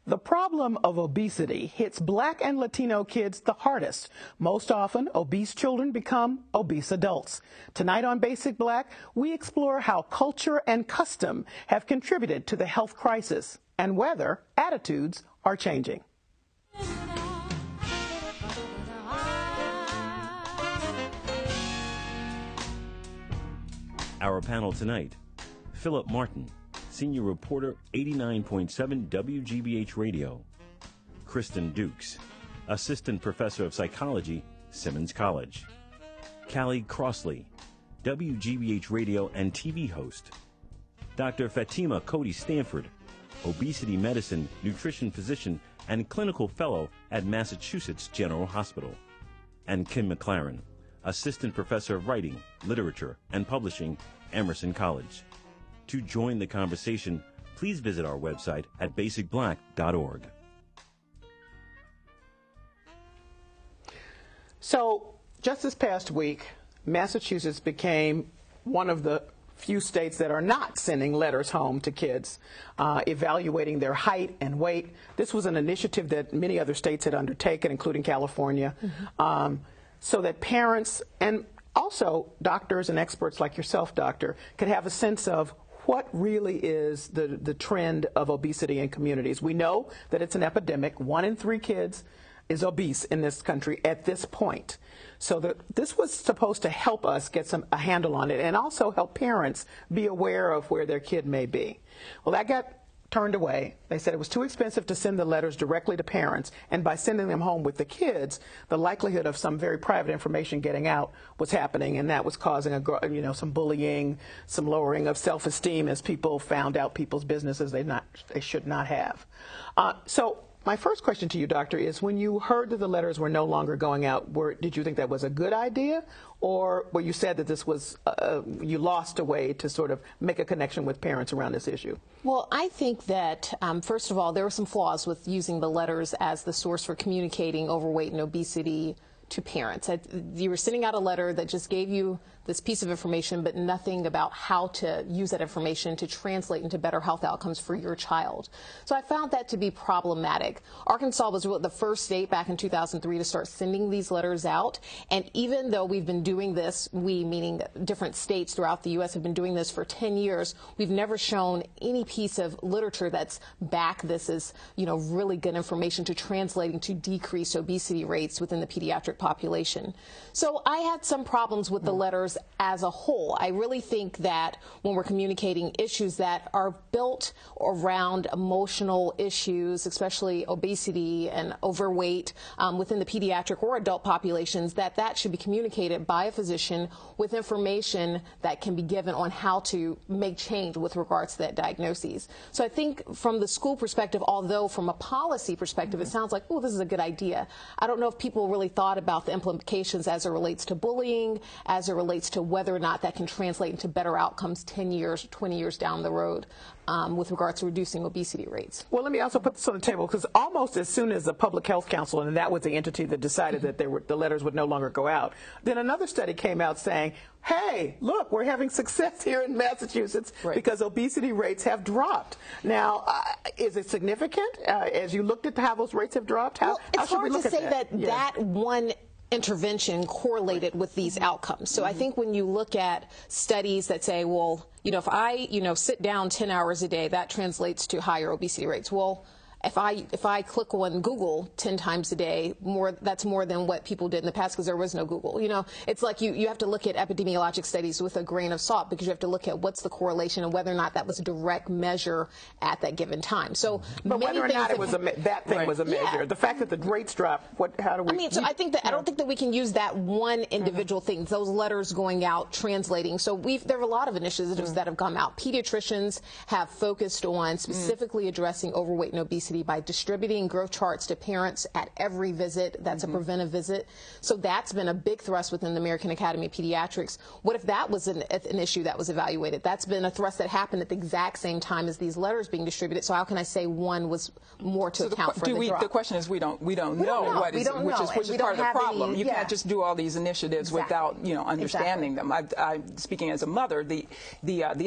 The problem of obesity hits Black and Latino kids the hardest. Most often, obese children become obese adults. Tonight on Basic Black, we explore how culture and custom have contributed to the health crisis and whether attitudes are changing. Our panel tonight, Philip Martin, Senior Reporter, 89.7 WGBH Radio. Kristen Dukes, Assistant Professor of Psychology, Simmons College. Callie Crossley, WGBH Radio and TV host. Dr. Fatima Cody Stanford, Obesity Medicine, Nutrition Physician, and Clinical Fellow at Massachusetts General Hospital. And Kim McLaren, Assistant Professor of Writing, Literature, and Publishing, Emerson College. To join the conversation, please visit our website at basicblack.org. So, just this past week, Massachusetts became one of the few states that are not sending letters home to kids, evaluating their height and weight. This was an initiative that many other states had undertaken, including California, so that parents and also doctors and experts like yourself, doctor, could have a sense of what really is the trend of obesity in communities. We know that it's an epidemic. 1 in 3 kids is obese in this country at this point. So this was supposed to help us get a handle on it and also help parents be aware of where their kid may be. Well, that got turned away. They said it was too expensive to send the letters directly to parents, and by sending them home with the kids, the likelihood of some very private information getting out was happening, and that was causing some bullying, some lowering of self-esteem as people found out people's businesses they should not have. So my first question to you, doctor, is when you heard that the letters were no longer going out, did you think that was a good idea? Or were you said that this was, you lost a way to sort of make a connection with parents around this issue? Well, I think that, first of all, there were some flaws with using the letters as the source for communicating overweight and obesity to parents. You were sending out a letter that just gave you this piece of information, but nothing about how to use that information to translate into better health outcomes for your child. So I found that to be problematic. Arkansas was the first state back in 2003 to start sending these letters out. And even though we've been doing this, we meaning different states throughout the U.S. have been doing this for 10 years, we've never shown any piece of literature that's back this as, really good information to translating to decrease obesity rates within the pediatric population. So I had some problems with the letters as a whole. I really think that when we're communicating issues that are built around emotional issues, especially obesity and overweight within the pediatric or adult populations, that should be communicated by a physician with information that can be given on how to make change with regards to that diagnosis. So I think from the school perspective, although from a policy perspective, it sounds like, oh, this is a good idea. I don't know if people really thought about the implications as it relates to bullying, as it relates to whether or not that can translate into better outcomes 10 years, 20 years down the road with regards to reducing obesity rates. Well, let me also put this on the table, because almost as soon as the Public Health Council, and that was the entity that decided that the letters would no longer go out, then another study came out saying, hey, look, we're having success here in Massachusetts because obesity rates have dropped. Now, is it significant as you looked at how those rates have dropped? How should we look at that? It's hard to say that one intervention correlated with these outcomes. So I think when you look at studies that say, well, if I, sit down 10 hours a day, that translates to higher obesity rates. Well, if I click on Google 10 times a day, that's more than what people did in the past because there was no Google. It's like you have to look at epidemiologic studies with a grain of salt because you have to look at what's the correlation and whether or not that was a direct measure at that given time. So, but whether or not it was that thing was a measure, yeah. The fact that the rates dropped, how do we? So I think that I don't think that we can use that one individual thing. Those letters going out, translating. So there are a lot of initiatives that have come out. Pediatricians have focused on specifically addressing overweight and obesity by distributing growth charts to parents at every visit. That's a preventive visit. So that's been a big thrust within the American Academy of Pediatrics. What if that was an issue that was evaluated? That's been a thrust that happened at the exact same time as these letters being distributed. So how can I say one was more to account for the drop? The question is we don't know what is, which is part of the problem. You can't just do all these initiatives without understanding them. I'm speaking as a mother. The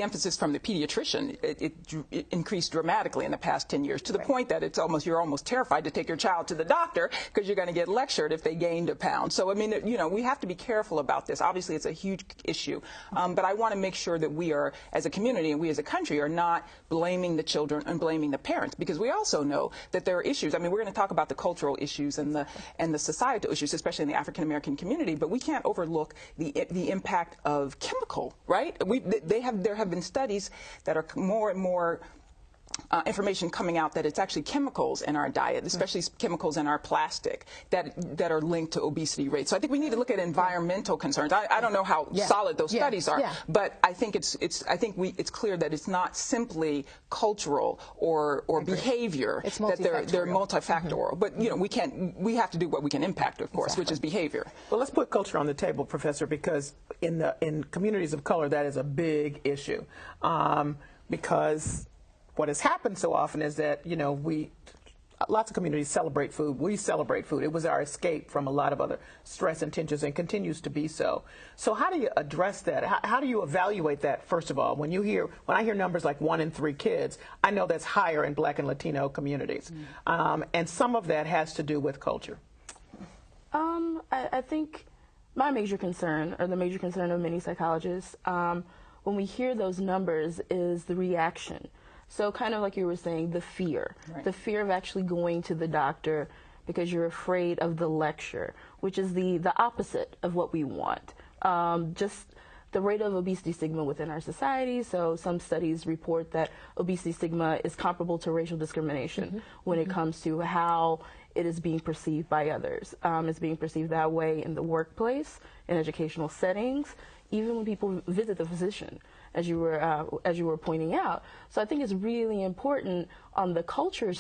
emphasis from the pediatrician it increased dramatically in the past 10 years to the point that you're almost terrified to take your child to the doctor because you're going to get lectured if they gained a pound. So, I mean, you know, we have to be careful about this. Obviously, it's a huge issue, but I want to make sure that we are, as a community and we as a country, are not blaming the children and blaming the parents, because we also know that there are issues. I mean, we're going to talk about the cultural issues and the societal issues, especially in the African American community, but we can't overlook the impact of chemical, right? There have been studies that are more and more information coming out that it's actually chemicals in our diet, especially chemicals in our plastic, that are linked to obesity rates. So I think we need to look at environmental concerns. I don't know how solid those studies are, but I think it's clear that it's not simply cultural or behavior. It's that they're multifactorial. But you know, we have to do what we can impact, of course, which is behavior. Well, let's put culture on the table, Professor, because in communities of color that is a big issue, because what has happened so often is that, you know, lots of communities celebrate food. We celebrate food. It was our escape from a lot of other stress and tensions, and continues to be so. So how do you address that? How do you evaluate that, first of all? When I hear numbers like 1 in 3 kids, I know that's higher in Black and Latino communities. And some of that has to do with culture. I think my major concern, or the major concern of many psychologists, when we hear those numbers, is the reaction. So kind of like you were saying, the fear. Right. The fear of actually going to the doctor because you're afraid of the lecture, which is the opposite of what we want. Just the rate of obesity stigma within our society. So some studies report that obesity stigma is comparable to racial discrimination when it comes to how it is being perceived by others. It's being perceived that way in the workplace, in educational settings, even when people visit the physician, as you were pointing out. So I think it's really important on the culture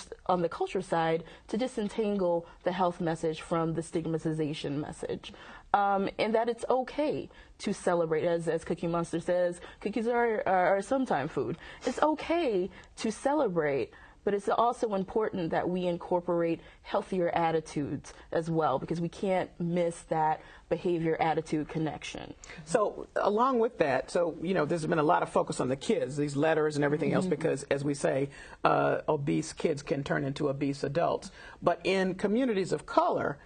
side to disentangle the health message from the stigmatization message, and that it's okay to celebrate, as Cookie Monster says, cookies are sometime food. It's okay to celebrate. But it's also important that we incorporate healthier attitudes as well, because we can't miss that behavior-attitude connection. So along with that, so, you know, there's been a lot of focus on the kids, these letters and everything else, because, as we say, obese kids can turn into obese adults. But in communities of color,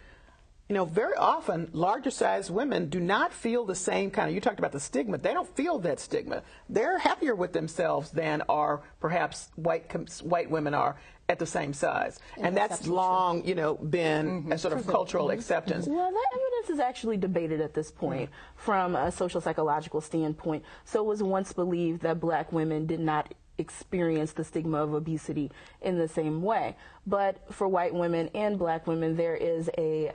you know, very often larger-sized women do not feel the same kind of, you talked about the stigma, they don't feel that stigma. They're happier with themselves than are perhaps white women are at the same size. And that's long, you know, been a sort of cultural acceptance. Well, that evidence is actually debated at this point from a social psychological standpoint. So it was once believed that Black women did not experience the stigma of obesity in the same way. But for white women and Black women, there is a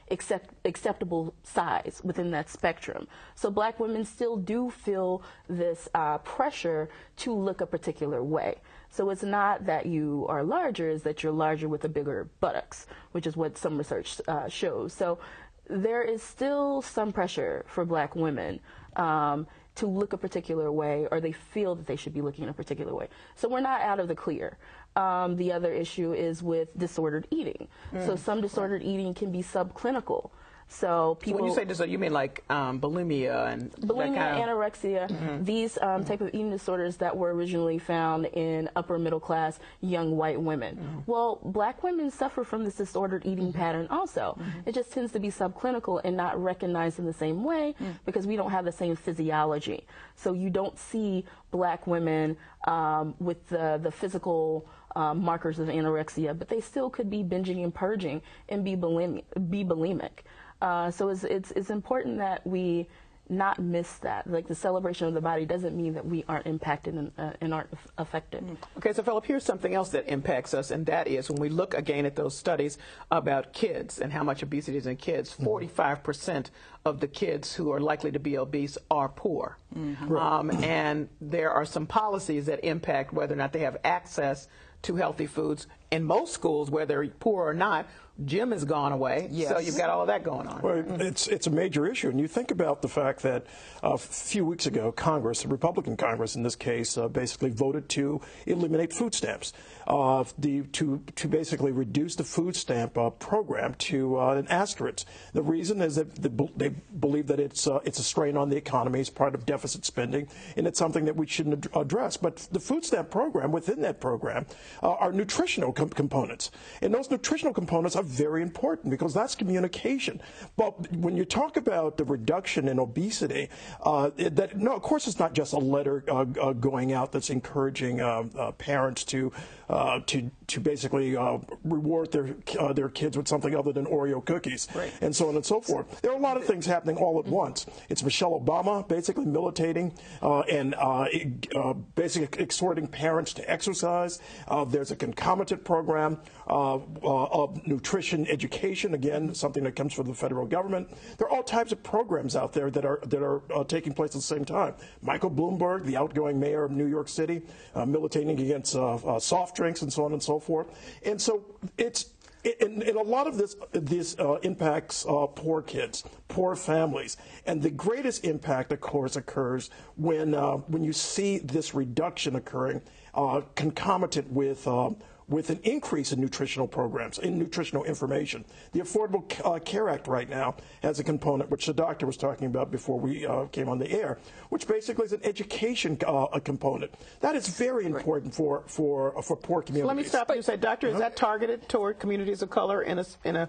acceptable size within that spectrum. So Black women still do feel this pressure to look a particular way. So it's not that you are larger, it's that you're larger with a bigger buttocks, which is what some research shows. So there is still some pressure for Black women to look a particular way, or they feel that they should be looking in a particular way. So we're not out of the clear. The other issue is with disordered eating. So some disordered eating can be subclinical. So people. So when you say disorder, you mean like bulimia and bulimia, anorexia, these type of eating disorders that were originally found in upper middle class young white women. Well, Black women suffer from this disordered eating pattern also. It just tends to be subclinical and not recognized in the same way because we don't have the same physiology. So you don't see Black women with the physical markers of anorexia, but they still could be binging and purging and be bulimic. So it's important that we not miss that. Like, the celebration of the body doesn't mean that we aren't impacted and aren't affected. Okay, so Philip, here's something else that impacts us, and that is when we look again at those studies about kids and how much obesity is in kids, 45% of the kids who are likely to be obese are poor. And there are some policies that impact whether or not they have access to healthy foods. In most schools, whether poor or not, gym has gone away. Yes. So you've got all of that going on. Well, it's a major issue, and you think about the fact that a few weeks ago, Congress, the Republican Congress in this case, basically voted to eliminate food stamps, to basically reduce the food stamp program to an asterisk. The reason is that they believe that it's a strain on the economy, it's part of deficit spending, and it's something that we shouldn't address. But the food stamp program, within that program, are nutritional components, and those nutritional components are very important because that's communication. But when you talk about the reduction in obesity, of course it's not just a letter going out that's encouraging parents to basically reward their kids with something other than Oreo cookies, right, and so on and so forth. There are a lot of things happening all at once. It's Michelle Obama basically militating and basically exhorting parents to exercise. There's a concomitant program of nutrition education, again, something that comes from the federal government. There are all types of programs out there that are taking place at the same time. Michael Bloomberg, the outgoing mayor of New York City, militating against soft drinks and so on and so forth. And so and a lot of this impacts poor kids, poor families, and the greatest impact, of course, occurs when you see this reduction occurring concomitant with an increase in nutritional programs, in nutritional information. The Affordable Care Act right now has a component, which the doctor was talking about before we came on the air, which basically is an education component. That is very important for poor communities. So let me stop you and say, doctor, is that targeted toward communities of color in a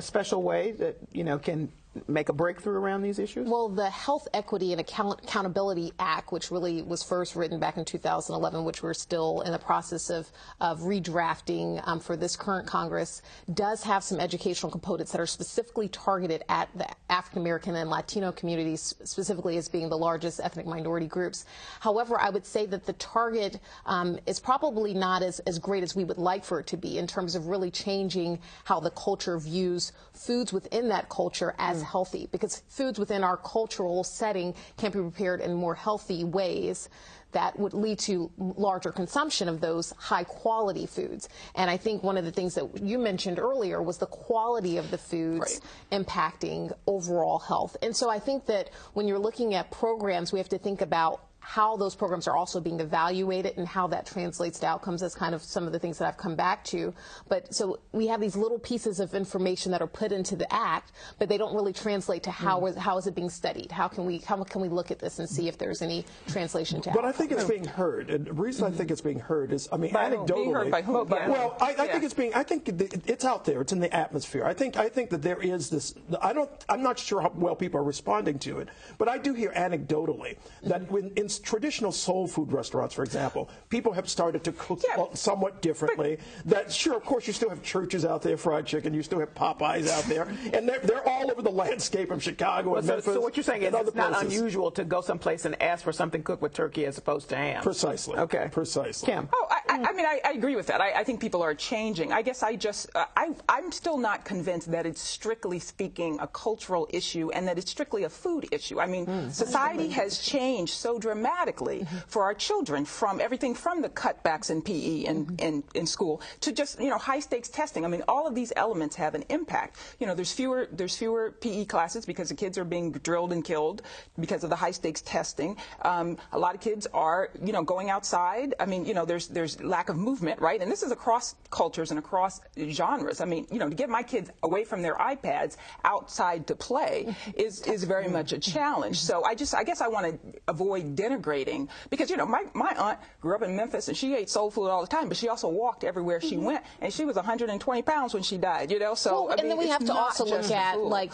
special way that can make a breakthrough around these issues? Well, the Health Equity and Accountability Act, which really was first written back in 2011, which we're still in the process of redrafting for this current Congress, does have some educational components that are specifically targeted at the African American and Latino communities, specifically as being the largest ethnic minority groups. However, I would say that the target is probably not as great as we would like for it to be in terms of really changing how the culture views foods within that culture as healthy, because foods within our cultural setting can be prepared in more healthy ways that would lead to larger consumption of those high quality foods. And I think one of the things that you mentioned earlier was the quality of the foods impacting overall health. And so I think that when you're looking at programs, we have to think about how those programs are also being evaluated and how that translates to outcomes. That's kind of some of the things that I've come back to. But so we have these little pieces of information that are put into the act, but they don't really translate to how is it being studied? How can we look at this and see if there's any translation to outcomes? But I think it's being heard, and the reason I think it's being heard is, anecdotally. Being heard by whom? Well, I think it's out there. It's in the atmosphere. I think that there is this. I'm not sure how well people are responding to it, but I do hear anecdotally that in traditional soul food restaurants, for example, people have started to cook somewhat differently. That sure, of course, you still have churches out there, fried chicken. You still have Popeyes out there, and they're all over the landscape of Chicago and Memphis. So what you're saying is it's not places. unusual to go someplace and ask for something cooked with turkey as opposed to ham. Precisely. Okay. Precisely. Kim. Oh, I agree with that. I think people are changing. I guess I'm still not convinced that it's strictly speaking a cultural issue and that it's strictly a food issue. I mean, society has changed so dramatically for our children, from everything from the cutbacks in PE in school to just high stakes testing. I mean, all of these elements have an impact. There's fewer PE classes because the kids are being drilled and killed because of the high stakes testing. A lot of kids are going outside. I mean, there's lack of movement, right? And this is across cultures and across genres. I mean, to get my kids away from their iPads outside to play is very much a challenge. So I guess I want to avoid denigrating, because my aunt grew up in Memphis and she ate soul food all the time, but she also walked everywhere she went, and she was 120 pounds when she died. So and then we have to also look at food.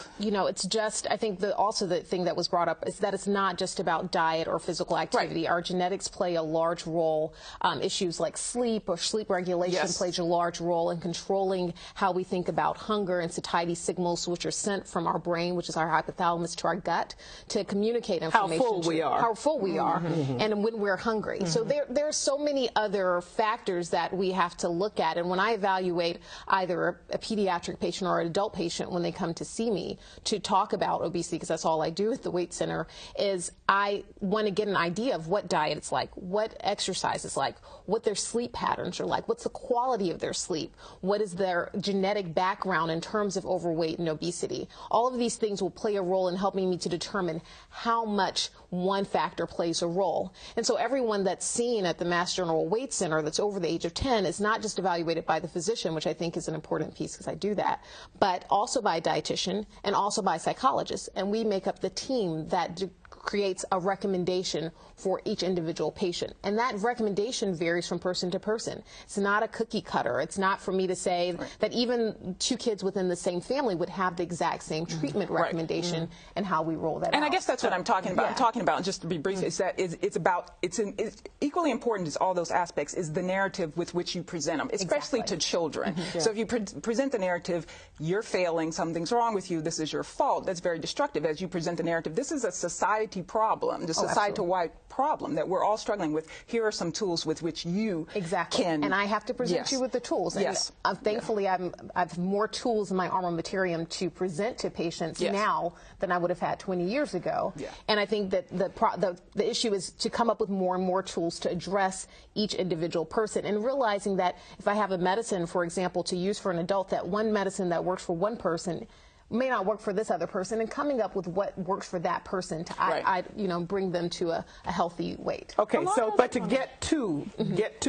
it's just, I think also the thing that was brought up is that it's not just about diet or physical activity. Right. Our genetics play a large role. Issues like sleep or sleep regulation plays a large role in controlling how we think about hunger and satiety signals, which are sent from our brain, which is our hypothalamus, to our gut to communicate information. How full we are. And when we're hungry. So there are so many other factors that we have to look at. And when I evaluate either a pediatric patient or an adult patient when they come to see me to talk about obesity, because that's all I do at the Weight Center, is I want to get an idea of what diet it's like, what exercise is like, what their sleep patterns are like? What's the quality of their sleep? What is their genetic background in terms of overweight and obesity? All of these things will play a role in helping me to determine how much one factor plays a role. And so everyone that's seen at the Mass General Weight Center that's over the age of 10 is not just evaluated by the physician, which I think is an important piece because I do that, but also by a dietitian and also by psychologists. And we make up the team that creates a recommendation for each individual patient. And that recommendation varies from person to person. It's not a cookie cutter. It's not for me to say that even two kids within the same family would have the exact same treatment recommendation and how we roll that out. And I guess that's what I'm talking about. I'm talking about, just to be brief, is that it's equally important as all those aspects is the narrative with which you present them, especially to children. So if you present the narrative, you're failing, something's wrong with you, this is your fault, that's very destructive. As you present the narrative, this is a society problem, the society-wide problem that we're all struggling with. Here are some tools with which you can. And I have to present you with the tools. And thankfully, I have more tools in my armamentarium to present to patients now than I would have had 20 years ago. And I think that the issue is to come up with more and more tools to address each individual person, and realizing that if I have a medicine, for example, to use for an adult, that one medicine that works for one person may not work for this other person, and coming up with what works for that person to bring them to a healthy weight. Okay, so but to get to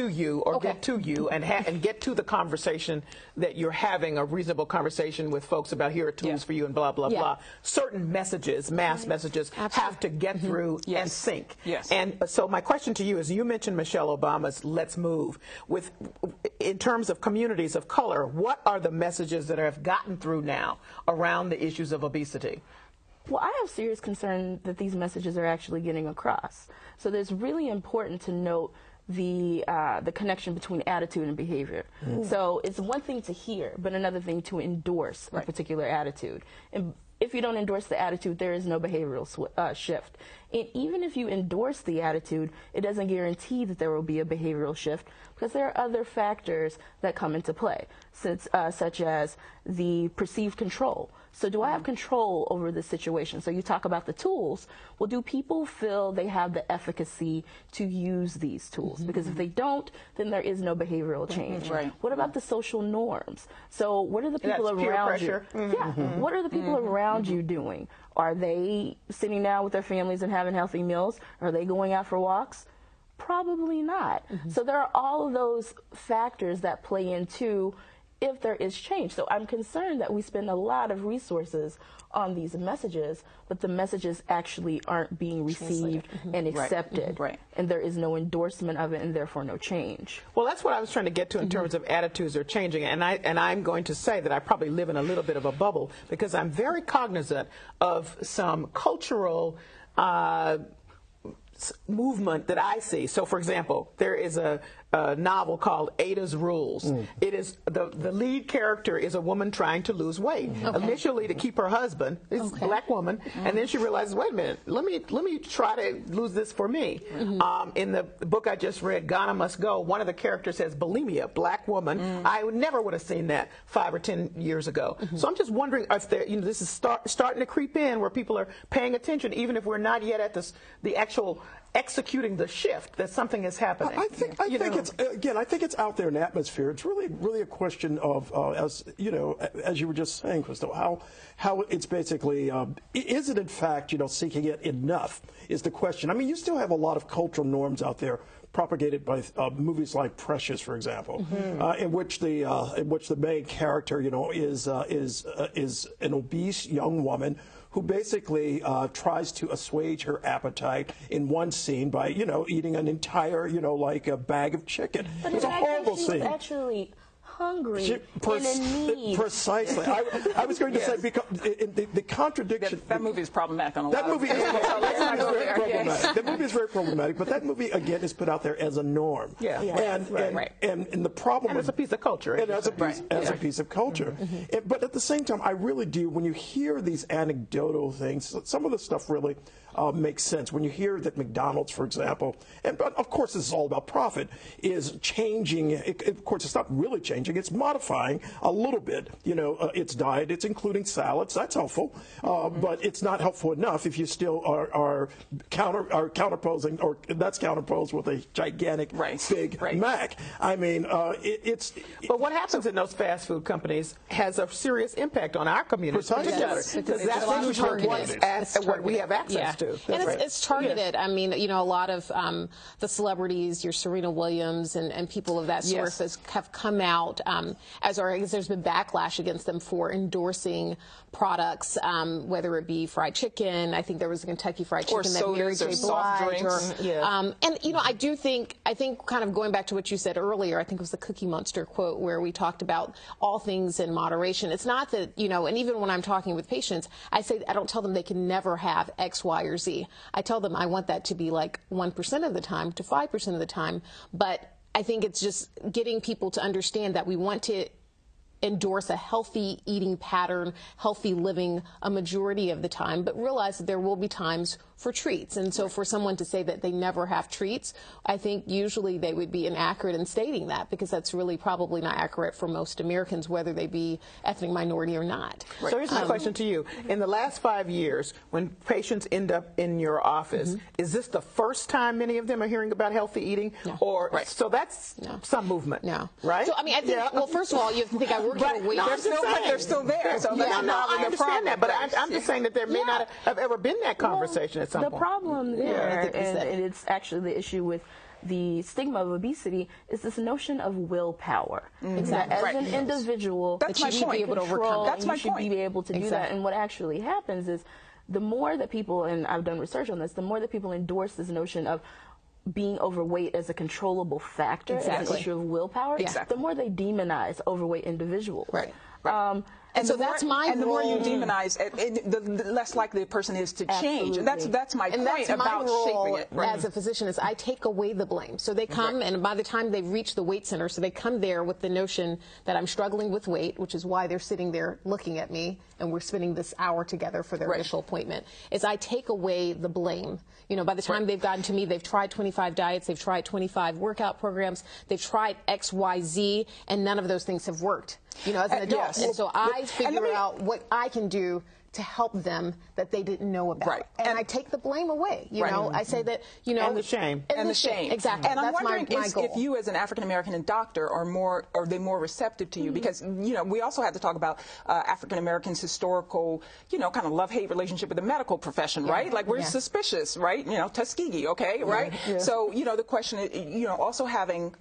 you and get to the conversation that you're having, a reasonable conversation with folks about here are tools for you and blah blah blah. Certain messages, mass messages, have to get through and sync. And so my question to you is: you mentioned Michelle Obama's "Let's Move." In terms of communities of color, what are the messages that have gotten through now around the issues of obesity? Well, I have serious concern that these messages are actually getting across. So it's really important to note the connection between attitude and behavior. So it's one thing to hear, but another thing to endorse a particular attitude. And if you don't endorse the attitude, there is no behavioral shift. And even if you endorse the attitude, it doesn't guarantee that there will be a behavioral shift, because there are other factors that come into play, such as the perceived control. So do I have control over the situation? So you talk about the tools. Well, do people feel they have the efficacy to use these tools? Because if they don't, then there is no behavioral change. What about the social norms? So what are the people around you? What are the people around you doing? Are they sitting down with their families and having healthy meals? Are they going out for walks? Probably not. So there are all of those factors that play into if there is change. So I'm concerned that we spend a lot of resources on these messages, but the messages actually aren't being received and accepted. And there is no endorsement of it, and therefore no change. Well, that's what I was trying to get to in terms of attitudes are changing. And I'm going to say that I probably live in a little bit of a bubble, because I'm very cognizant of some cultural movement that I see. So, for example, there is a novel called Ada's Rules. It is the lead character is a woman trying to lose weight, initially to keep her husband. It's a black woman, and then she realizes, wait a minute, let me try to lose this for me. In the book I just read, Ghana Must Go, one of the characters has bulimia, black woman. I never would have seen that 5 or 10 years ago. So I'm just wondering if there, this is starting to creep in where people are paying attention, even if we're not yet at the actual executing the shift, that something is happening. I think it's out there in the atmosphere. It's really a question of, as you were just saying, Crystal, how it's basically, is it in fact, seeking it enough is the question. I mean, you still have a lot of cultural norms out there propagated by movies like Precious, for example, in which the main character, is an obese young woman who basically tries to assuage her appetite in one scene by, eating an entire, like a bag of chicken. But it's a horrible scene. Actually hungry and in need. Precisely. I was going to say, because the contradiction. That movie is problematic on a lot That movie is very problematic. That movie is very problematic, but that movie, again, is put out there as a norm. And the problem. And as a piece of culture. And as a piece of culture. But at the same time, I really do, when you hear these anecdotal things, some of the stuff really, makes sense. When you hear that McDonald's, for example, and but of course this is all about profit, is changing, of course it's not really changing, it's modifying a little bit, its diet. It's including salads. That's helpful, but it's not helpful enough if you still are counterposing, or that's counterposed with a gigantic Big Mac. I mean, it's. But what happens in those fast food companies has a serious impact on our communities. Yes, because that's what we have access to. And it's targeted. I mean, a lot of the celebrities, your Serena Williams and people of that sort have come out as there's been backlash against them for endorsing products, whether it be fried chicken. I think there was a Kentucky Fried Chicken that Mary J. Blige, and I think kind of going back to what you said earlier, I think it was the Cookie Monster quote where we talked about all things in moderation. It's not that, and even when I'm talking with patients, I don't tell them they can never have X, Y, or Z. I tell them I want that to be like 1% of the time to 5% of the time. But I think it's just getting people to understand that we want to endorse a healthy eating pattern, healthy living a majority of the time, but realize that there will be times for treats. And so for someone to say that they never have treats, I think usually they would be inaccurate in stating that, because that's really probably not accurate for most Americans, whether they be ethnic minority or not. So here's my question to you. In the last 5 years, when patients end up in your office, is this the first time many of them are hearing about healthy eating? No. Or so that's some movement. No. Right? So I mean, I think, well, first of all, you have to think I work in a weight. They're still there. So that's not I understand that, but I'm just saying that there may not have ever been that conversation at some point. The problem there, and it's actually the issue with the stigma of obesity, is this notion of willpower. That as an individual, that's that you should be able to overcome. That's my you should be able to do that. And what actually happens is, the more that people, and I've done research on this, the more that people endorse this notion of being overweight as a controllable factor, as an issue of willpower, the more they demonize overweight individuals. And so that's my role. And the more you demonize, the less likely the person is to change. And that's my point about shaping it. As a physician, is I take away the blame. So they come, and by the time they've reached the weight center, so they come there with the notion that I'm struggling with weight, which is why they're sitting there looking at me, and we're spending this hour together for their initial appointment, is I take away the blame. By the time they've gotten to me, they've tried 25 diets, they've tried 25 workout programs, they've tried X, Y, Z, and none of those things have worked, as an adult. And so I figure out what I can do to help them that they didn't know about. And I take the blame away. I say that, And the shame. And the shame. Exactly. And that's I'm wondering my goal. if you as an African-American doctor are they more receptive to you? Because, we also have to talk about African-Americans' historical, kind of love-hate relationship with the medical profession, right? Like we're suspicious, right? Tuskegee, okay, right? So, the question is, also having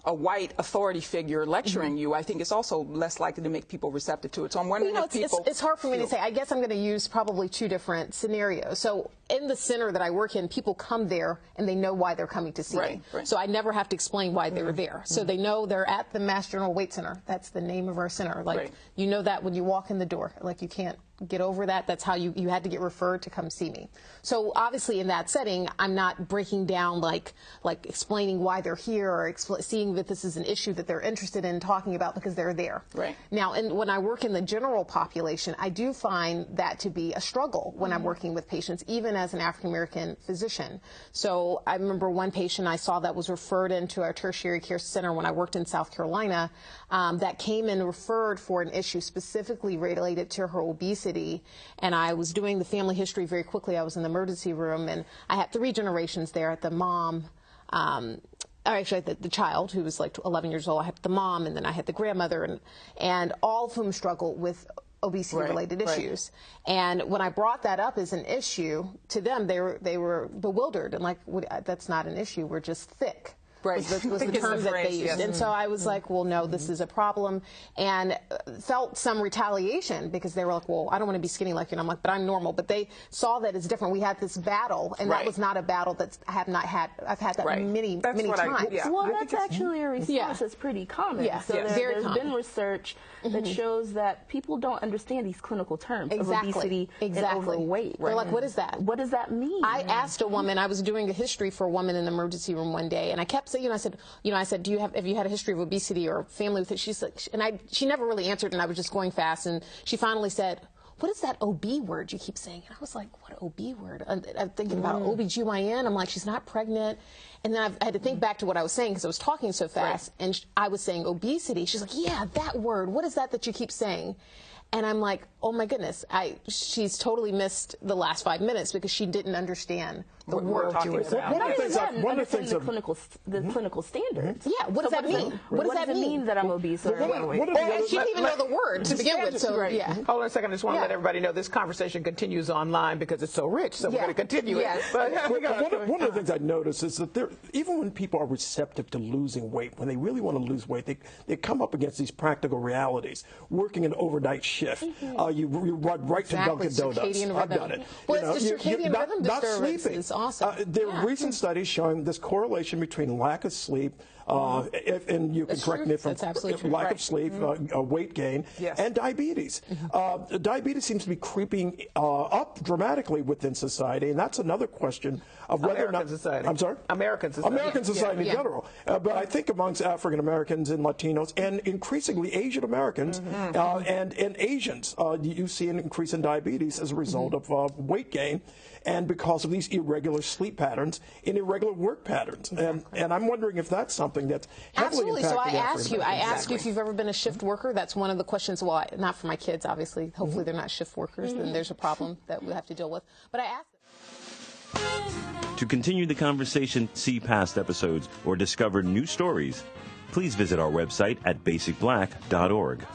a white authority figure lecturing you, I think is also less likely to make people receptive to it. So I'm wondering if people... It's hard for me to say. I guess I'm going to use probably two different scenarios. So in the center that I work in, people come there and they know why they're coming to see me. So I never have to explain why they're there. So they know they're at the Mass General Weight Center. That's the name of our center. Like, you know that when you walk in the door. Like, you can't get over that. That's how you had to get referred to come see me. So obviously in that setting, I'm not breaking down like explaining why they're here or seeing that this is an issue that they're interested in talking about because they're there. Now, and when I work in the general population, I do find that to be a struggle when I'm working with patients, even as an African-American physician. So I remember one patient I saw that was referred into our tertiary care center when I worked in South Carolina, that came in referred for an issue specifically related to her obesity. And I was doing the family history very quickly. I was in the emergency room, and I had 3 generations there. I had the mom, actually the child, who was like 11 years old. I had the mom, and then I had the grandmother, and all of whom struggle with obesity-related issues. And when I brought that up as an issue to them, they were bewildered and like, that's not an issue. We're just thick. Was the term that they used. And so I was like, well, no, this is a problem, and felt some retaliation because they were like, well, I don't want to be skinny like you. And I'm like, but I'm normal. But they saw that as different. We had this battle, and that was not a battle that I've had that many times. Well, that's actually a response that's pretty common. So there's been research that shows that people don't understand these clinical terms of obesity and overweight. They're like, what is that? What does that mean? I asked a woman, I was doing a history for a woman in the emergency room one day, and I kept saying, I said, have you had a history of obesity or family with it? She's like, and she never really answered, and I was just going fast, and she finally said, what is that OB word you keep saying? And I was like, what OB word? I'm thinking about OBGYN. I'm like, she's not pregnant. And then I had to think back to what I was saying because I was talking so fast. Right. And I was saying obesity. She's like, yeah, that word. What is that you keep saying? And I'm like, oh my goodness, she's totally missed the last 5 minutes because she didn't understand the word you were saying. One of the things the clinical standards. Yeah, what does that mean? What does it mean that I'm obese? Or she didn't even know the word to begin with. So yeah. Hold on a second. I just want to let everybody know this conversation continues online because it's so rich. So we're going to continue it. But one of the things I noticed is that even when people are receptive to losing weight, when they really want to lose weight, they come up against these practical realities. Working an overnight shift, you run right to Dunkin' Donuts. I've done it. Well, it's the circadian rhythm not disturbance. sleeping. It's awesome. There are recent studies showing this correlation between lack of sleep, and you can correct me if I'm lack of sleep, weight gain, and diabetes. Diabetes seems to be creeping up dramatically within society, and that's another question of whether or not society. I'm sorry, American society in general. But I think amongst African Americans and Latinos, and increasingly Asian Americans and Asians, you see an increase in diabetes as a result of weight gain, and because of these irregular sleep patterns and irregular work patterns. And I'm wondering if that's something that's heavily Absolutely. impacting So I African asked you if you've ever been a shift worker. That's one of the questions. Well, not for my kids, obviously. Hopefully they're not shift workers. Then there's a problem that we have to deal with. But I asked them. To continue the conversation, see past episodes, or discover new stories, please visit our website at basicblack.org.